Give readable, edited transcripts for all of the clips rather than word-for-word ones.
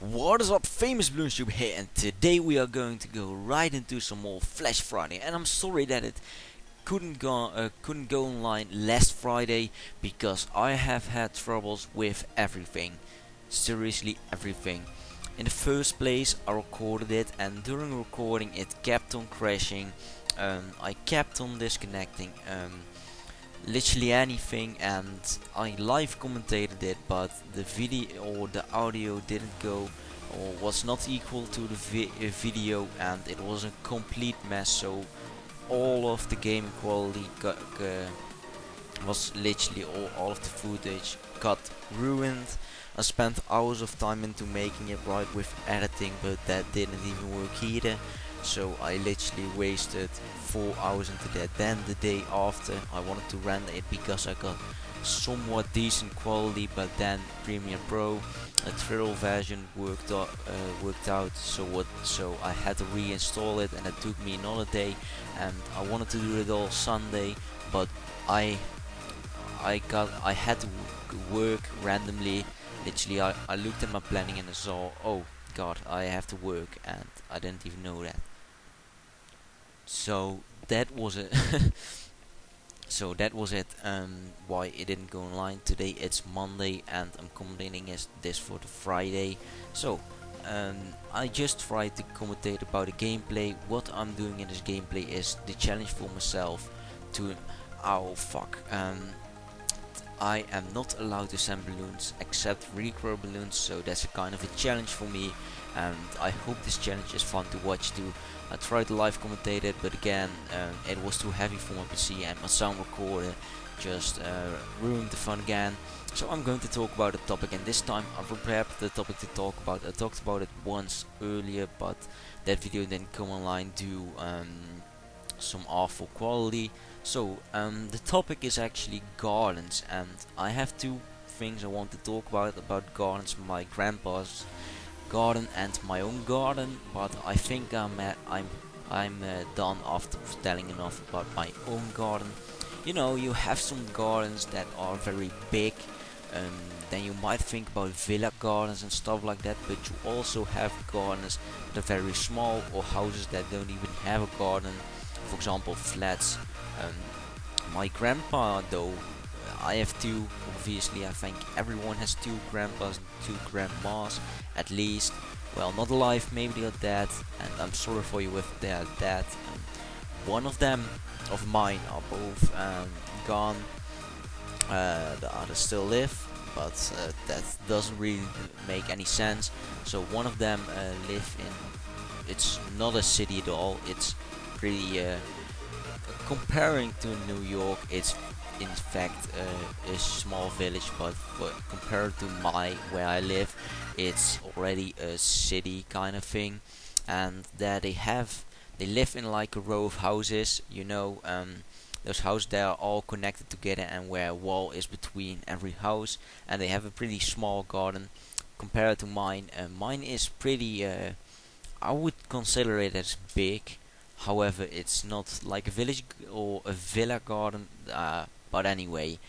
What is up, famous Bloons here, and today we are going to go right into some more Flash Friday. And I'm sorry that it couldn't go online last Friday because I have had troubles with everything, seriously everything. In the first place, I recorded it, and during recording, it kept on crashing. I kept on disconnecting. Literally anything, and I live commentated it, but the video or the audio didn't go or was not equal to the video, and it was a complete mess. So all of the game quality was literally all of the footage got ruined. I spent hours of time into making it right with editing, but that didn't even work either. So I literally wasted 4 hours into that. Then the day after, I wanted to render it because I got somewhat decent quality, but then Premiere Pro, a trial version worked out. So I had to reinstall it, and it took me another day. And I wanted to do it all Sunday, but I had to work randomly. Literally, I looked at my planning and I saw, oh god, I have to work, and I didn't even know that. So that was it. So that was it. Why it didn't go online today. It's Monday, and I'm commentating this for the Friday. So I just tried to commentate about the gameplay. What I'm doing in this gameplay is the challenge for myself to. Oh fuck. I am not allowed to send balloons except recro balloons, so that's a kind of a challenge for me, and I hope this challenge is fun to watch too. I tried to live commentate it, but again, it was too heavy for my PC, and my sound recorder just ruined the fun again. So I'm going to talk about the topic, and this time I prepared the topic to talk about. I talked about it once earlier, but that video didn't come online due some awful quality. So the topic is actually gardens, and I have two things I want to talk about gardens: my grandpa's garden and my own garden. But I think I'm done after telling enough about my own garden. You know, you have some gardens that are very big. Then you might think about villa gardens and stuff like that, but you also have gardens that are very small, or houses that don't even have a garden. For example, flats. My grandpa, though, I have two. Obviously, I think everyone has two grandpas and two grandmas, at least. Well, not alive, maybe they're dead, and I'm sorry for you if they're dead. One of them, of mine, are both gone. The others still live, but that doesn't really make any sense. So one of them live in. It's not a city at all. It's pretty. Comparing to New York, it's in fact a small village, but compared to where I live, it's already a city kind of thing. And there they live in like a row of houses, you know, those houses that are all connected together, and where a wall is between every house, and they have a pretty small garden compared to mine. Mine is pretty, I would consider it as big. However, it's not like a village or a villa garden, but anyway.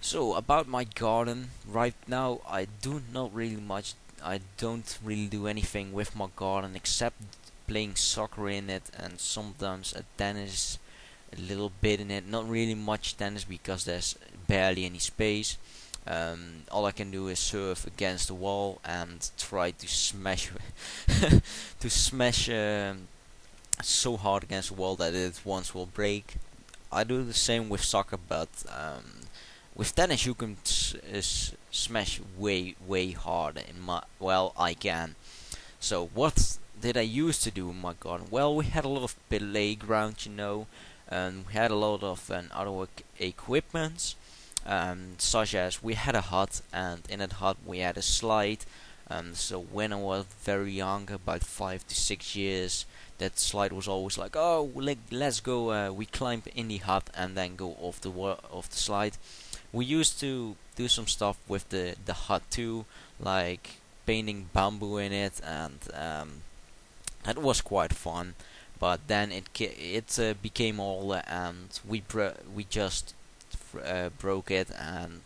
So about my garden, right now I do not really much. I don't really do anything with my garden except playing soccer in it, and sometimes a tennis, a little bit in it. Not really much tennis because there's barely any space. All I can do is serve against the wall and try to smash to smash so hard against the wall that it once will break. I do the same with soccer, but with tennis you can smash way harder. I can. So what did I used to do in my garden? Well, we had a lot of playground, you know, and we had a lot of other equipments, such as we had a hut, and in that hut we had a slide. So when I was very young, about 5 to 6 years, that slide was always like, oh, let's go. We climb in the hut and then go off the slide. We used to do some stuff with the hut too, like painting bamboo in it, and that was quite fun. But then it became older, and we just broke it, and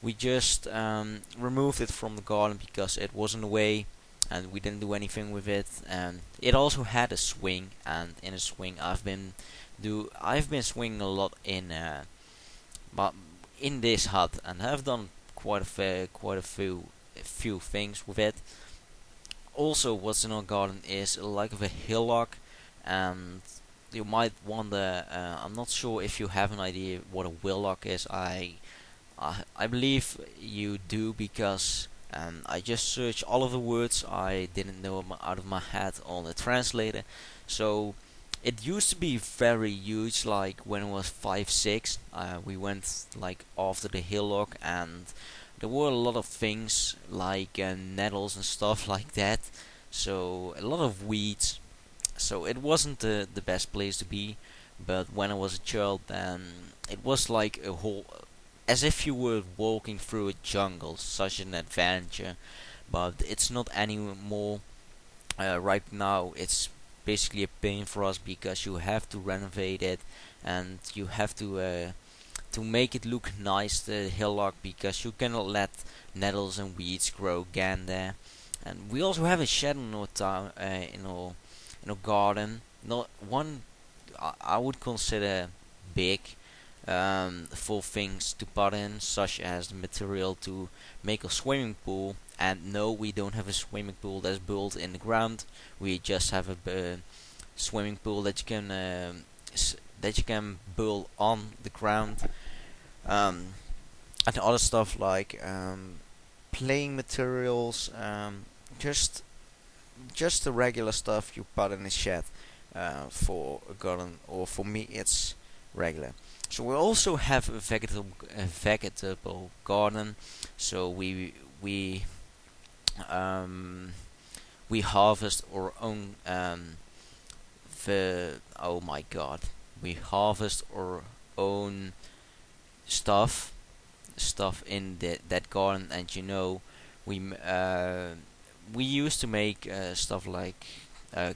we just removed it from the garden because it was in the way, and we didn't do anything with it. And it also had a swing, and in a swing I've been swinging a lot but in this hut, and I've done quite a few things with it. Also, what's in our garden is like of a hillock, and you might wonder. I'm not sure if you have an idea what a hillock is. I believe you do, because I just searched all of the words I didn't know out of my head on the translator. So it used to be very huge, like when it was 5-6. We went like after the hillock, and there were a lot of things like nettles and stuff like that. So a lot of weeds. So it wasn't the best place to be. But when I was a child, it was like a whole, as if you were walking through a jungle, such an adventure. But it's not anymore. Right now, it's basically a pain for us because you have to renovate it, and you have to make it look nice, the hillock, because you cannot let nettles and weeds grow again there. And we also have a shed in our town, in our garden. Not one I would consider big, for things to put in, such as the material to make a swimming pool. And no, we don't have a swimming pool that's built in the ground. We just have a swimming pool that you can build on the ground. And other stuff like playing materials, just the regular stuff you put in a shed for a garden, or for me it's regular. So we also have a vegetable garden. So we harvest our own oh my god, we harvest our own stuff in that garden. And we used to make stuff like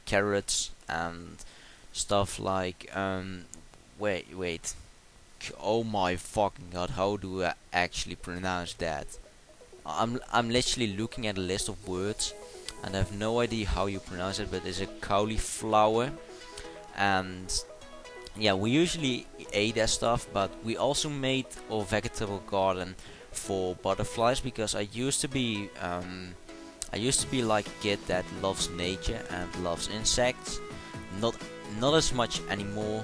carrots and stuff like wait, oh my fucking god, how do I actually pronounce that? I'm literally looking at a list of words, and I have no idea how you pronounce it, but it's a cauliflower. And yeah, we usually ate that stuff, but we also made our vegetable garden for butterflies, because I used to be like a kid that loves nature and loves insects. Not as much anymore.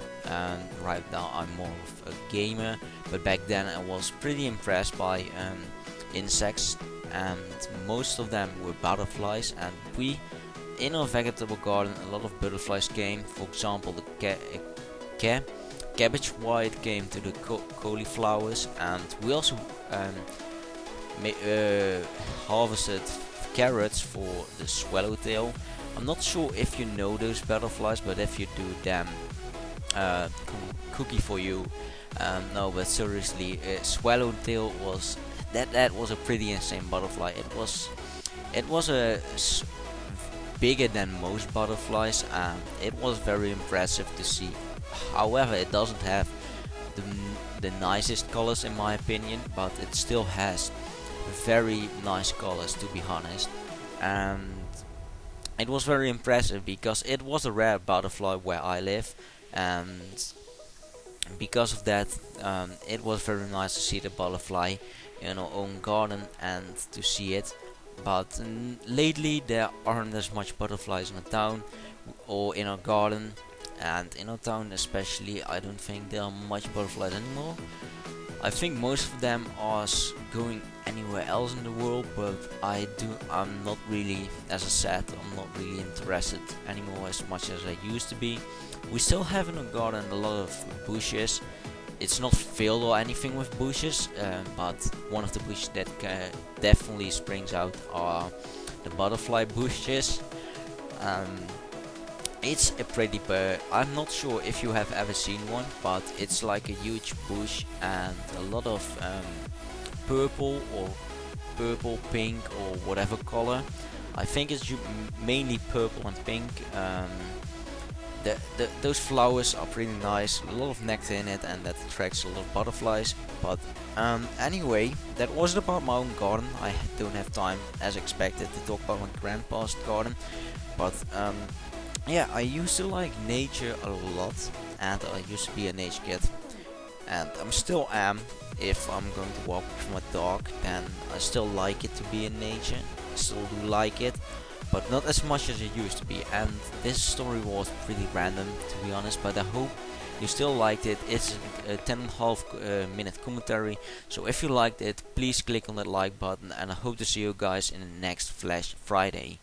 Right now I'm more of a gamer, but back then I was pretty impressed by insects, and most of them were butterflies. And we, in our vegetable garden, a lot of butterflies came. For example, the cabbage white came to the cauliflowers, and we also harvested carrots for the swallowtail. I'm not sure if you know those butterflies, but if you do, then cookie for you. No, but seriously, swallowtail was that was a pretty insane butterfly. It was bigger than most butterflies, and it was very impressive to see. However, it doesn't have the nicest colors in my opinion, but it still has very nice colors, to be honest. And it was very impressive because it was a rare butterfly where I live, and because of that, it was very nice to see the butterfly in our own garden and to see it. But lately there aren't as much butterflies in the town or in our garden, and in our town especially I don't think there are much butterflies anymore. I think most of them are going anywhere else in the world, but I'm not really, as I said, I'm not really interested anymore as much as I used to be. We still have in our garden a lot of bushes. It's not filled or anything with bushes, but one of the bushes that definitely springs out are the butterfly bushes. It's a pretty bird. I'm not sure if you have ever seen one, but it's like a huge bush and a lot of purple, pink, or whatever color. I think it's mainly purple and pink. those flowers are pretty nice, a lot of nectar in it, and that attracts a lot of butterflies. But anyway, that wasn't about my own garden. I don't have time, as expected, to talk about my grandpa's garden. But yeah, I used to like nature a lot, and I used to be a nature kid, and I still am. If I'm going to walk with my dog, then I still like it to be in nature. I still do like it, but not as much as it used to be. And this story was pretty random, to be honest, but I hope you still liked it. It's a 10.5 minute commentary, so if you liked it, please click on that like button, and I hope to see you guys in the next Flash Friday.